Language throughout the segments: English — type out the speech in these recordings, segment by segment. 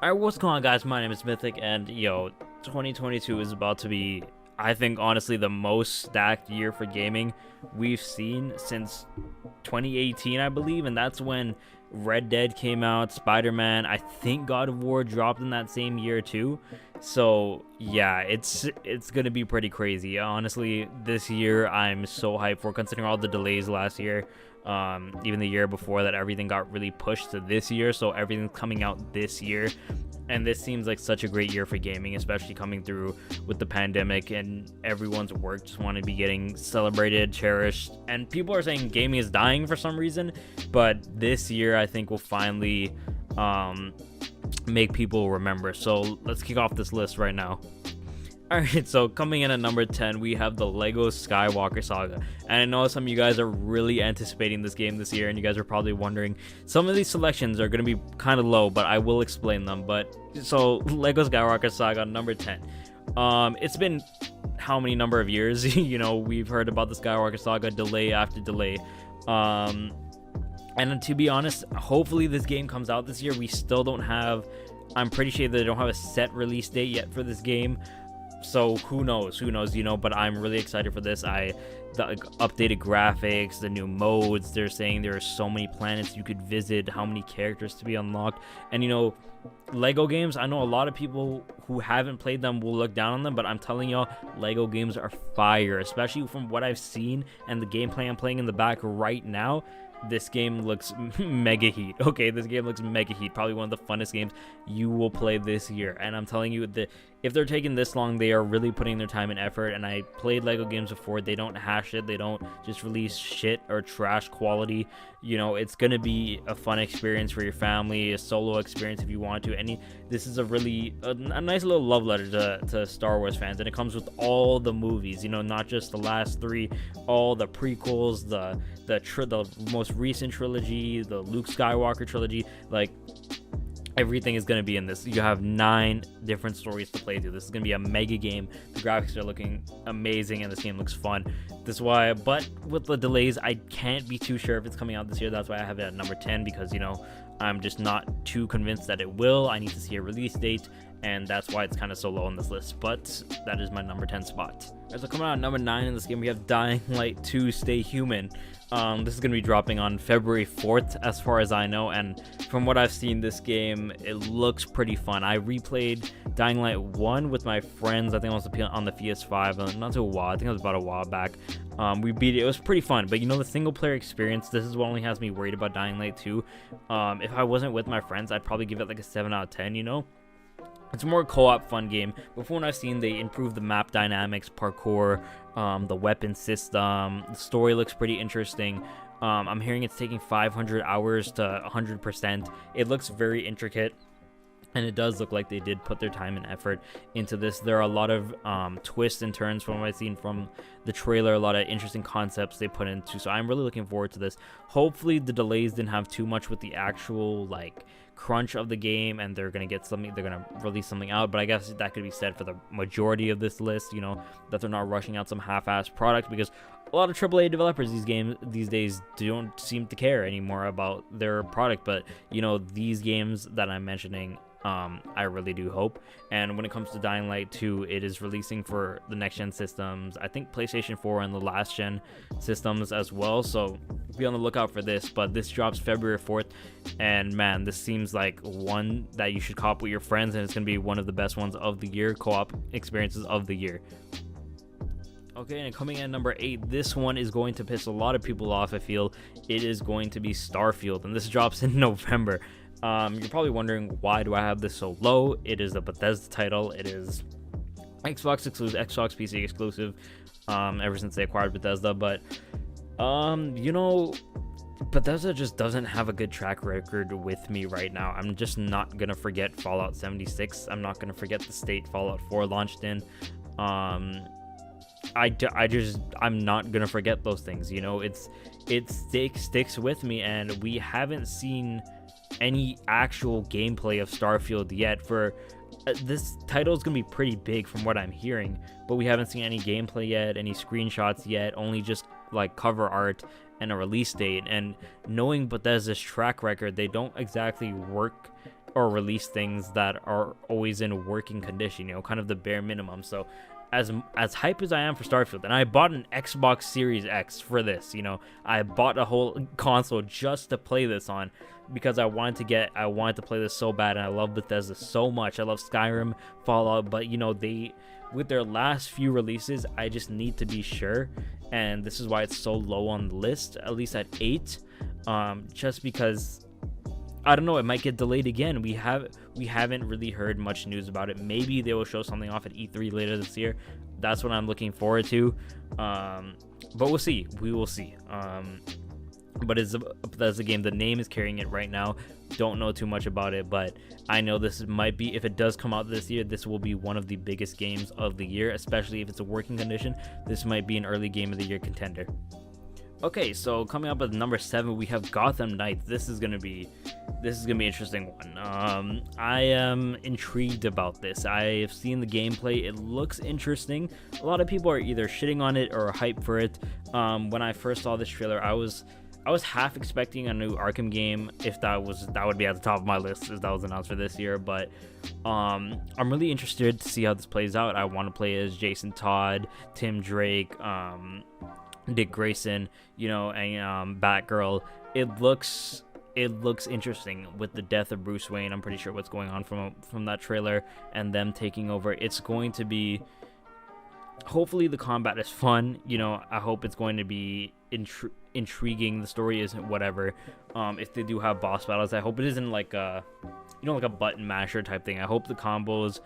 Alright, what's going on, guys? My name is Mythic, and 2022 is about to be, I think, honestly, the most stacked year for gaming we've seen since 2018, I believe, and that's when Red Dead came out, Spider-Man, I think God of War dropped in that same year too. So yeah, it's gonna be pretty crazy. Honestly, this year I'm so hyped for, considering all the delays last year. Even the year before that, everything got really pushed to this year, so everything's coming out this year. And this seems like such a great year for gaming, especially coming through with the pandemic, and everyone's work just want to be getting celebrated, cherished. And people are saying gaming is dying for some reason, but this year I think will finally make people remember. So let's kick off this list right now. Alright, so coming in at number 10, we have the Lego Skywalker Saga. And I know some of you guys are really anticipating this game this year, and you guys are probably wondering, some of these selections are going to be kind of low, but I will explain them. But so Lego Skywalker Saga, number 10. It's been how many number of years? We've heard about the Skywalker Saga delay after delay. And to be honest, hopefully this game comes out this year. We still don't have, I'm pretty sure they don't have a set release date yet for this game. So who knows, but I'm really excited for this. The updated graphics, the new modes, they're saying there are so many planets you could visit, how many characters to be unlocked. And Lego games, I know a lot of people who haven't played them will look down on them, but I'm telling y'all, Lego games are fire, especially from what I've seen and the gameplay I'm playing in the back right now. This game looks mega heat. Okay, this game looks mega heat. Probably one of the funnest games you will play this year. And I'm telling you, if they're taking this long, they are really putting their time and effort. And I played Lego games before. They don't hash it. They don't just release shit or trash quality. It's going to be a fun experience for your family, a solo experience if you want to. This is a nice little love letter to Star Wars fans. And it comes with all the movies, not just the last three, all the prequels, the most recent trilogy, the Luke Skywalker trilogy. Like, everything is going to be in this. You have 9 different stories to play through. This is going to be a mega game. The graphics are looking amazing, and this game looks fun. But with the delays, I can't be too sure if it's coming out this year. That's why I have it at number 10, because I'm just not too convinced that it will. I need to see a release date, and that's why it's kind of so low on this list. But that is my number 10 spot. Alright, so coming out at number 9 in this game, we have Dying Light 2 Stay Human. This is going to be dropping on February 4th, as far as I know, and from what I've seen, this game, it looks pretty fun. I replayed Dying Light 1 with my friends. I think it was on the PS5, not too a while. I think it was about a while back. We beat it. It was pretty fun, but the single player experience, this is what only has me worried about Dying Light 2. If I wasn't with my friends, I'd probably give it like a 7 out of 10, It's a more co-op fun game, but from what I've seen, they improved the map dynamics, parkour, the weapon system. The story looks pretty interesting. I'm hearing it's taking 500 hours to 100%. It looks very intricate, and it does look like they did put their time and effort into this. There are a lot of twists and turns from what I've seen from the trailer, a lot of interesting concepts they put into, so I'm really looking forward to this. Hopefully the delays didn't have too much with the actual crunch of the game, and they're gonna release something out. But I guess that could be said for the majority of this list, that they're not rushing out some half-assed product, because a lot of AAA developers these days don't seem to care anymore about their product. But these games that I'm mentioning, I really do hope. And when it comes to Dying Light 2, it is releasing for the next gen systems, I think PlayStation 4 and the last gen systems as well, so be on the lookout for this. But this drops February 4th, and man, this seems like one that you should co-op with your friends, and it's going to be one of the best ones of the year, co-op experiences of the year. Okay, and coming in at number 8, this one is going to piss a lot of people off, I feel. It is going to be Starfield, and this drops in November. You're probably wondering, why do I have this so low? It is a Bethesda title. It is Xbox exclusive, Xbox PC exclusive, ever since they acquired Bethesda. But Bethesda just doesn't have a good track record with me right now. I'm just not gonna forget Fallout 76. I'm not gonna forget the state Fallout 4 launched in. I'm not gonna forget those things. It sticks with me, and we haven't seen any actual gameplay of Starfield yet. For this title is gonna be pretty big from what I'm hearing, but we haven't seen any gameplay yet, any screenshots yet, only just cover art and a release date. And knowing Bethesda's track record, they don't exactly work or release things that are always in working condition, kind of the bare minimum. So as hype as I am for Starfield, and I bought an Xbox Series X for this, I bought a whole console just to play this on, because I wanted to play this so bad, and I love Bethesda so much. I love Skyrim, Fallout, but they, with their last few releases, I just need to be sure, and this is why it's so low on the list, at least at 8, just because I don't know, it might get delayed again. We haven't really heard much news about it. Maybe they will show something off at E3 later this year. That's what I'm looking forward to. But we'll see. We will see. But that's a game. The name is carrying it right now. Don't know too much about it, but I know this might be, if it does come out this year, this will be one of the biggest games of the year, especially if it's a working condition. This might be an early game of the year contender. Okay, so coming up at number 7, we have Gotham Knights. This is gonna be an interesting one. I am intrigued about this. I have seen the gameplay. It looks interesting. A lot of people are either shitting on it or hyped for it. When I first saw this trailer, I was half expecting a new Arkham game, if that would be at the top of my list, as that was announced for this year. But I'm really interested to see how this plays out. I want to play as Jason Todd, Tim Drake, Dick Grayson, and Batgirl. It looks interesting with the death of Bruce Wayne. I'm pretty sure what's going on from that trailer and them taking over. It's going to be, hopefully the combat is fun. I hope it's going to be intriguing. The story isn't whatever. If they do have boss battles, I hope it isn't like a button masher type thing. I hope the combos,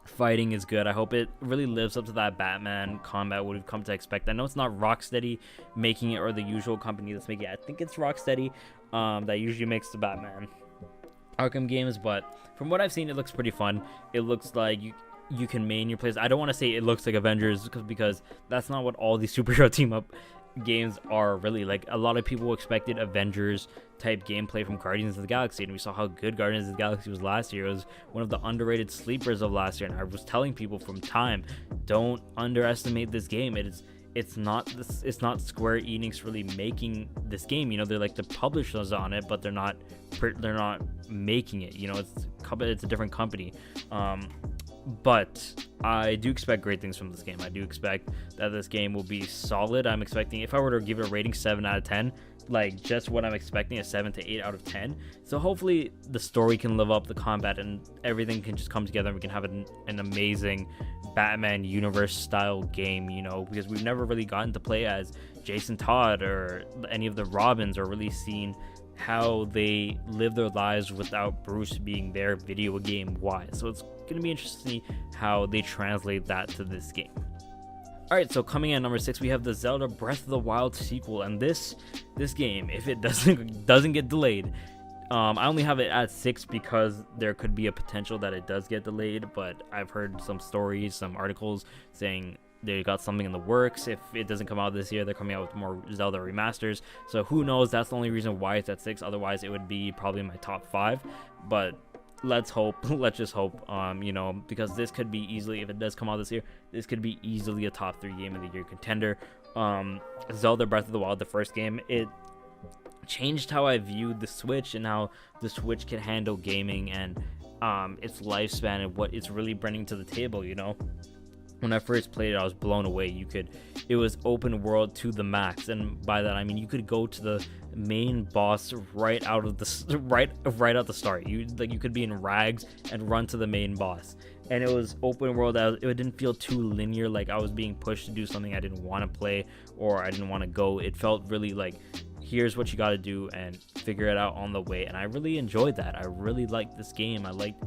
fighting is good. I hope it really lives up to that Batman combat we've come to expect. I know it's not Rocksteady making it, or the usual company that's making it. I think it's Rocksteady that usually makes the Batman Arkham games, but from what I've seen, it looks pretty fun. It looks like you can main your players. I don't want to say it looks like Avengers, because that's not what all these superhero team up games are really. Like, a lot of people expected Avengers type gameplay from Guardians of the Galaxy, and we saw how good Guardians of the Galaxy was last year. It was one of the underrated sleepers of last year, and I was telling people from time, don't underestimate this game. It's not Square Enix really making this game. They're like the publishers on it, but they're not making it. It's a different company. But I do expect great things from this game. I do expect that this game will be solid. I'm expecting, if I were to give it a rating, 7 out of 10, like just what I'm expecting, a 7 to 8 out of 10. So hopefully the story can live up, the combat, and everything can just come together, and we can have an amazing Batman universe style game, because we've never really gotten to play as Jason Todd or any of the Robins, or really seen how they live their lives without Bruce being there video game wise. So it's gonna be interesting to see how they translate that to this game. Alright, so coming in at number 6, we have the Zelda Breath of the Wild sequel, and this game, if it doesn't get delayed, I only have it at 6 because there could be a potential that it does get delayed, but I've heard some stories, some articles saying they got something in the works. If it doesn't come out this year, they're coming out with more Zelda remasters. So who knows? That's the only reason why it's at 6. Otherwise, it would be probably my top 5. But let's hope. Let's just hope. Because this could be easily, if it does come out this year, this could be easily a top 3 game of the year contender. Zelda Breath of the Wild, the first game, it changed how I viewed the Switch and how the Switch can handle gaming and its lifespan and what it's really bringing to the table. When I first played it, I was blown away. It was open world to the max, and by that I mean you could go to the main boss right out the start. You could be in rags and run to the main boss, and it was open world. It didn't feel too linear, like I was being pushed to do something I didn't want to play or I didn't want to go. It felt really like, here's what you got to do and figure it out on the way, and I really enjoyed that. I really liked this game. I liked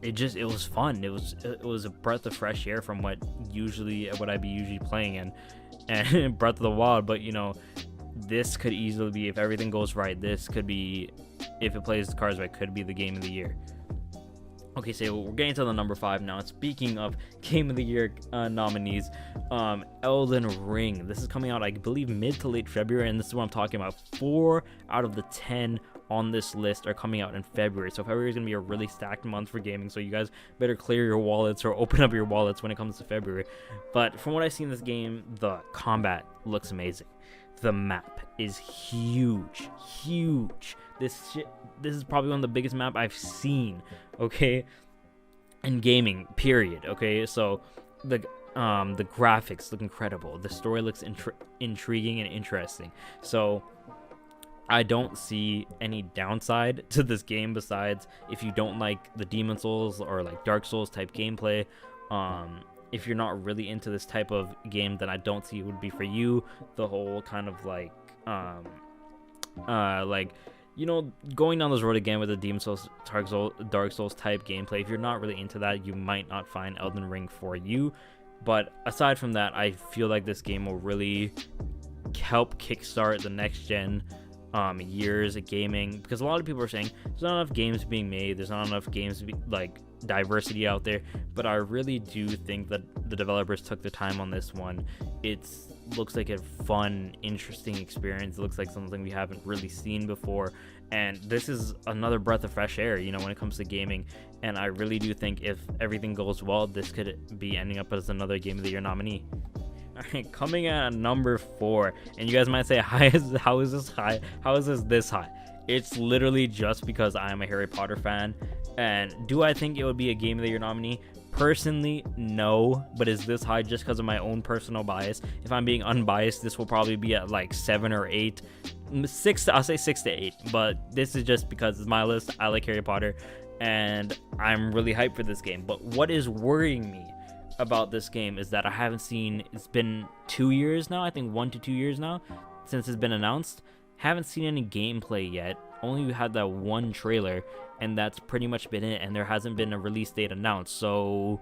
it was fun. It was a breath of fresh air from what I'd be usually playing and Breath of the Wild. But this could easily be, if everything goes right, this could be, if it plays the cards right, could be the game of the year. Okay, so we're getting to the number 5 now. Speaking of game of the year nominees, Elden Ring. This is coming out, I believe, mid to late February, and this is what I'm talking about. 4 out of the 10 on this list are coming out in February. So February is going to be a really stacked month for gaming, so you guys better clear your wallets or open up your wallets when it comes to February. But from what I've seen in this game, the combat looks amazing. the map is huge. This is probably one of the biggest map I've seen, okay, in gaming, period. Okay, so the graphics look incredible, the story looks intriguing and interesting, so I don't see any downside to this game besides if you don't like the Demon Souls or like Dark Souls type gameplay. If you're not really into this type of game, then I don't see it would be for you. The whole kind of like going down this road again with the Demon Souls, Dark Souls type gameplay. If you're not really into that, you might not find Elden Ring for you. But aside from that, I feel like this game will really help kickstart the next gen years of gaming, because a lot of people are saying there's not enough games being made, there's not enough games to be like diversity out there, but I really do think that the developers took the time on this one. It looks like a fun, interesting experience. It looks like something we haven't really seen before, and this is another breath of fresh air, when it comes to gaming. And I really do think if everything goes well, this could be ending up as another Game of the Year nominee. Alright, coming in at number 4, and you guys might say, how is this high? How is this high? It's literally just because I am a Harry Potter fan. And do I think it would be a Game of the Year nominee? Personally, no. But is this high just because of my own personal bias? If I'm being unbiased, this will probably be at like 7 or 8. 6, I'll say 6 to 8. But this is just because it's my list. I like Harry Potter, and I'm really hyped for this game. But what is worrying me about this game is that I haven't seen, it's been 2 years now, I think 1 to 2 years now since it's been announced. Haven't seen any gameplay yet. Only had that one trailer, and that's pretty much been it, and there hasn't been a release date announced. So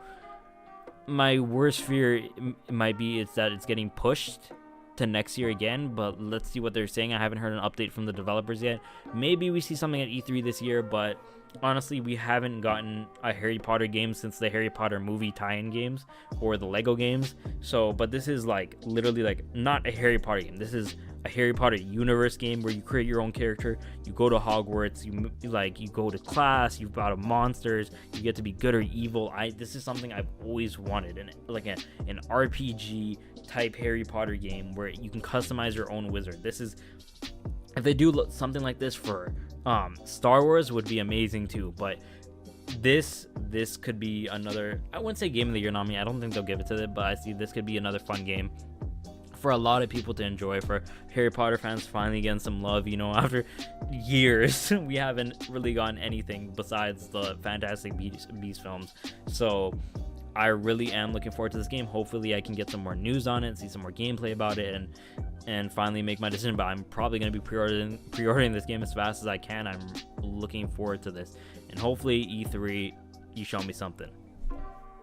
my worst fear might be is that it's getting pushed to next year again, but let's see what they're saying. I haven't heard an update from the developers yet. Maybe we see something at E3 this year, but honestly, we haven't gotten a Harry Potter game since the Harry Potter movie tie-in games or the Lego games. So, but this is like literally like not a Harry Potter game. This is a Harry Potter universe game where you create your own character. You go to Hogwarts. You go to class. You battle monsters. You get to be good or evil. This is something I've always wanted, and like an RPG type Harry Potter game where you can customize your own wizard. This is, if they do something like this for Star Wars, would be amazing too. But this could be another, I wouldn't say Game of the Year nominee. I don't think they'll give it to it, but I see this could be another fun game for a lot of people to enjoy, for Harry Potter fans finally getting some love. After years we haven't really gotten anything besides the Fantastic Beasts films. So I really am looking forward to this game. Hopefully I can get some more news on it, see some more gameplay about it, and finally make my decision. But I'm probably going to be pre-ordering this game as fast as I can. I'm looking forward to this, and hopefully E3 you show me something.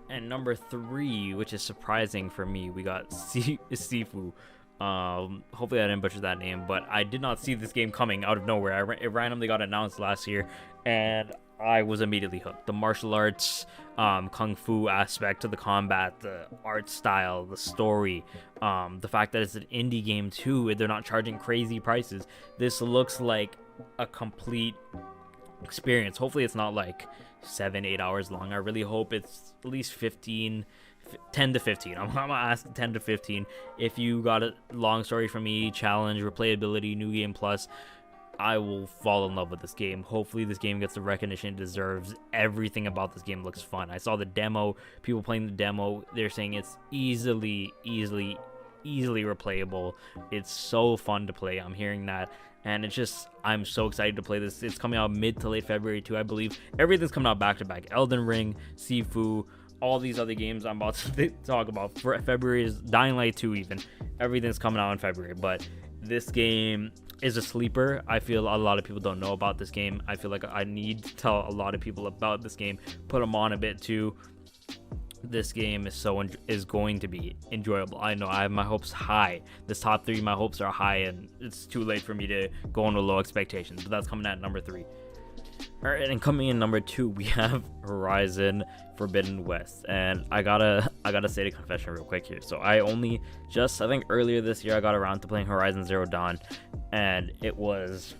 And number 3, which is surprising for me, we got Sifu. Hopefully I didn't butcher that name, but I did not see this game coming out of nowhere. It randomly got announced last year, and I was immediately hooked. The martial arts, kung fu aspect to the combat, the art style, the story, the fact that it's an indie game too, they're not charging crazy prices. This looks like a complete experience. Hopefully it's not like 7-8 hours long. I really hope it's at least 10 to 15. I'm gonna ask 10 to 15. If you got a long story from me, challenge, replayability, new game plus, I will fall in love with this game. Hopefully this game gets the recognition it deserves. Everything about this game looks fun. I saw the demo, people playing the demo, they're saying it's easily replayable. It's so fun to play. I'm hearing that, and it's just, I'm so excited to play this. It's coming out mid to late February too, I believe. Everything's coming out back to back. Elden Ring, Sifu, all these other games I'm about to talk about. For February is Dying Light 2 even. Everything's coming out in February, but this game is a sleeper. I feel a lot of people don't know about this game. I feel like I need to tell a lot of people about this game, put them on a bit too. This game is going to be enjoyable. I know I have my hopes high. This top 3, my hopes are high, and it's too late for me to go on with low expectations, but that's coming at number 3. All right, and coming in number 2, we have Horizon Forbidden West, and I gotta say the confession real quick here. So I think earlier this year I got around to playing Horizon Zero Dawn, and it was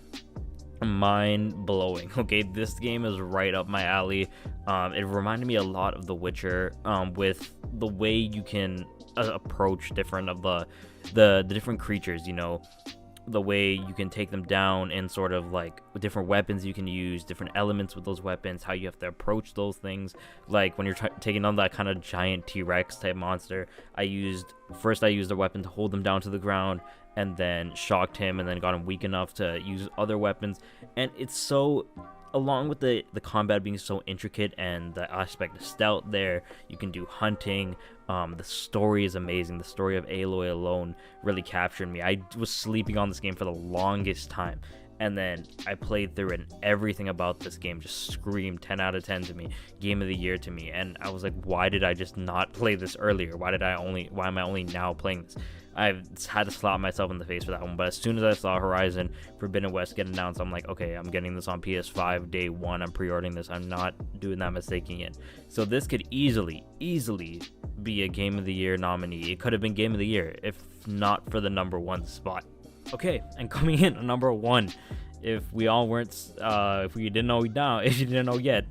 mind-blowing. Okay, this game is right up my alley. It reminded me a lot of The Witcher, with the way you can approach different of the different creatures, you know, the way you can take them down, and sort of like different weapons you can use, different elements with those weapons, how you have to approach those things. Like when you're taking on that kind of giant T-Rex type monster, I used the weapon to hold them down to the ground, and then shocked him, and then got him weak enough to use other weapons. And it's so, along with the combat being so intricate and the aspect of stealth there, you can do hunting. The story is amazing. The story of Aloy alone really captured me. I was sleeping on this game for the longest time, and then I played through it, and everything about this game just screamed 10 out of 10 to me, game of the year to me. And I was like, why did I just not play this earlier? Why am I only now playing this? I've had to slap myself in the face for that one. But as soon as I saw Horizon Forbidden West get announced, I'm like, okay, I'm getting this on PS5 day one. I'm pre-ordering this. I'm not doing that mistake again. So this could easily be a Game of the Year nominee. It could have been Game of the Year if not for the number one spot. Okay, and coming in at number one, if we didn't know now, if you didn't know yet,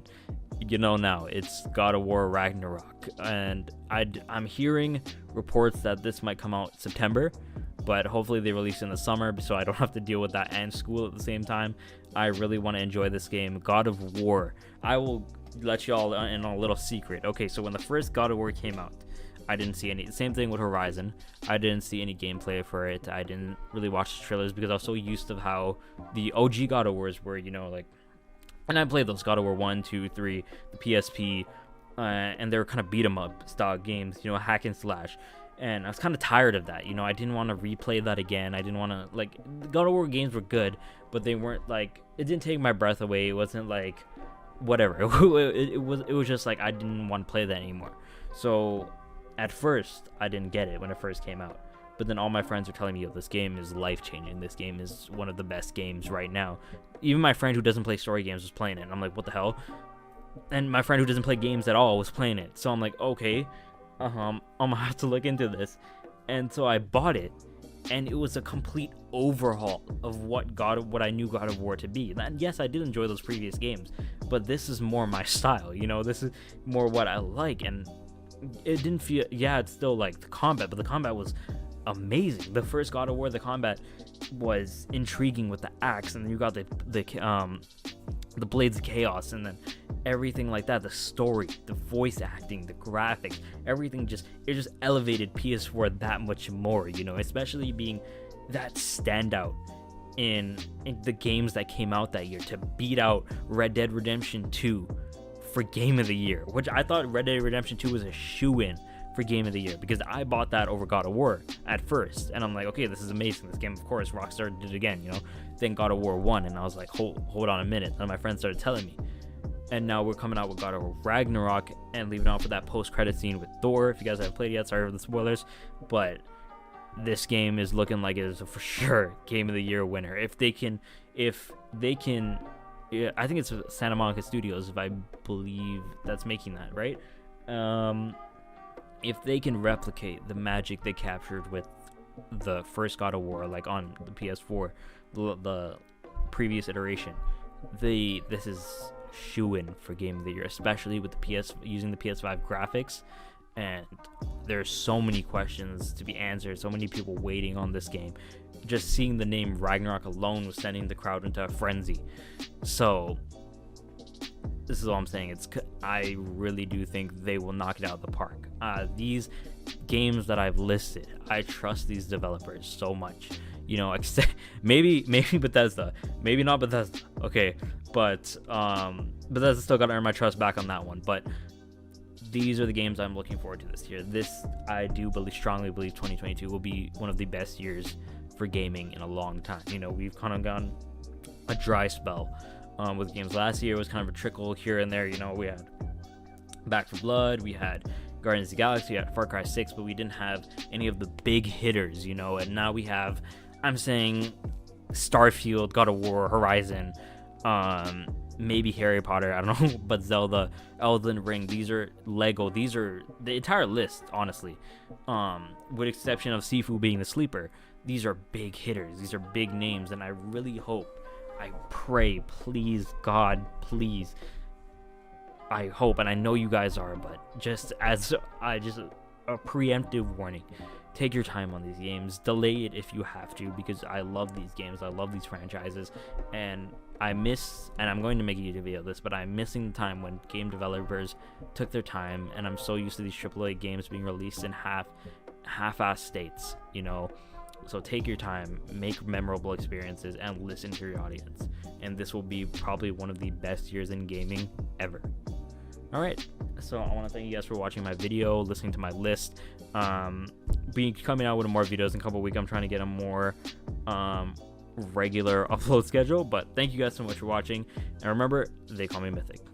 you know now, it's God of War Ragnarok. And I'm hearing reports that this might come out September, but hopefully they release in the summer so I don't have to deal with that and school at the same time. I really want to enjoy this game. God of War, I will let y'all in a little secret. Okay, so when the first God of War came out, I didn't see any. Same thing with Horizon. I didn't see any gameplay for it. I didn't really watch the trailers because I was so used to how the OG God of Wars were, you know, like, and I played those God of War 1, 2, 3, the PSP, and they were kind of beat 'em up style games, you know, hack and slash. And I was kind of tired of that, you know. I didn't want to replay that again. I didn't want to, like, the God of War games were good, but they weren't like, it didn't take my breath away. It wasn't like whatever. It was just like I didn't want to play that anymore. So at first I didn't get it when it first came out. But then all my friends were telling me, yo, this game is life-changing. This game is one of the best games right now. Even my friend who doesn't play story games was playing it. And I'm like, what the hell? And my friend who doesn't play games at all was playing it. So I'm like, okay, I'm gonna have to look into this. And so I bought it, and it was a complete overhaul of what I knew God of War to be. And yes, I did enjoy those previous games, but this is more my style, you know. This is more what I like. And it didn't feel, yeah, it's still like the combat, but the combat was amazing. The first God of War, the combat was intriguing with the axe, and then you got the blades of chaos, and then everything like that. The story, the voice acting, the graphics, everything just elevated PS4 that much more, you know, especially being that standout in the games that came out that year, to beat out Red Dead Redemption 2 for Game of the Year, which I thought Red Dead Redemption 2 was a shoo-in for Game of the Year, because I bought that over God of War at first, and I'm like, okay, this is amazing. This game, of course, Rockstar did it again, you know. Then God of War 1, and I was like, hold on a minute. And my friends started telling me, and now we're coming out with God of War Ragnarok, and leaving out for that post-credit scene with Thor. If you guys haven't played it yet, sorry for the spoilers, but this game is looking like it is a for sure Game of the Year winner. If they can, yeah, I think it's Santa Monica Studios, if I believe that's making that, right? If they can replicate the magic they captured with the first God of War, like on the PS4, the previous iteration, this is shoo-in for Game of the Year, especially with using the PS5 graphics. And there's so many questions to be answered, so many people waiting on this game. Just seeing the name Ragnarok alone was sending the crowd into a frenzy. So this is all I'm saying. I really do think they will knock it out of the park. These games that I've listed, I trust these developers so much. You know, except maybe Bethesda, maybe not Bethesda. Okay, but Bethesda still got to earn my trust back on that one. But these are the games I'm looking forward to this year. I do strongly believe 2022 will be one of the best years for gaming in a long time. You know, we've kind of gone a dry spell with games. Last year was kind of a trickle here and there. You know, we had Back 4 Blood, we had Guardians of the Galaxy, we had Far Cry 6, but we didn't have any of the big hitters, you know. And now we have, I'm saying, Starfield, God of War, Horizon, maybe Harry Potter, I don't know, but Zelda, Elden Ring. These are Lego. These are the entire list, honestly, with exception of Sifu being the sleeper. These are big hitters. These are big names, and I really hope, I pray, please, God, please, I hope, and I know you guys are, but just a preemptive warning, take your time on these games, delay it if you have to, because I love these games, I love these franchises, and I'm going to make a YouTube video of this, but I'm missing the time when game developers took their time, and I'm so used to these AAA games being released in half-ass states, so take your time, make memorable experiences, and listen to your audience, and this will be probably one of the best years in gaming ever. Alright, so I want to thank you guys for watching my video, listening to my list, be coming out with more videos in a couple weeks. I'm trying to get a more regular upload schedule, but thank you guys so much for watching, and remember, they call me Mythic.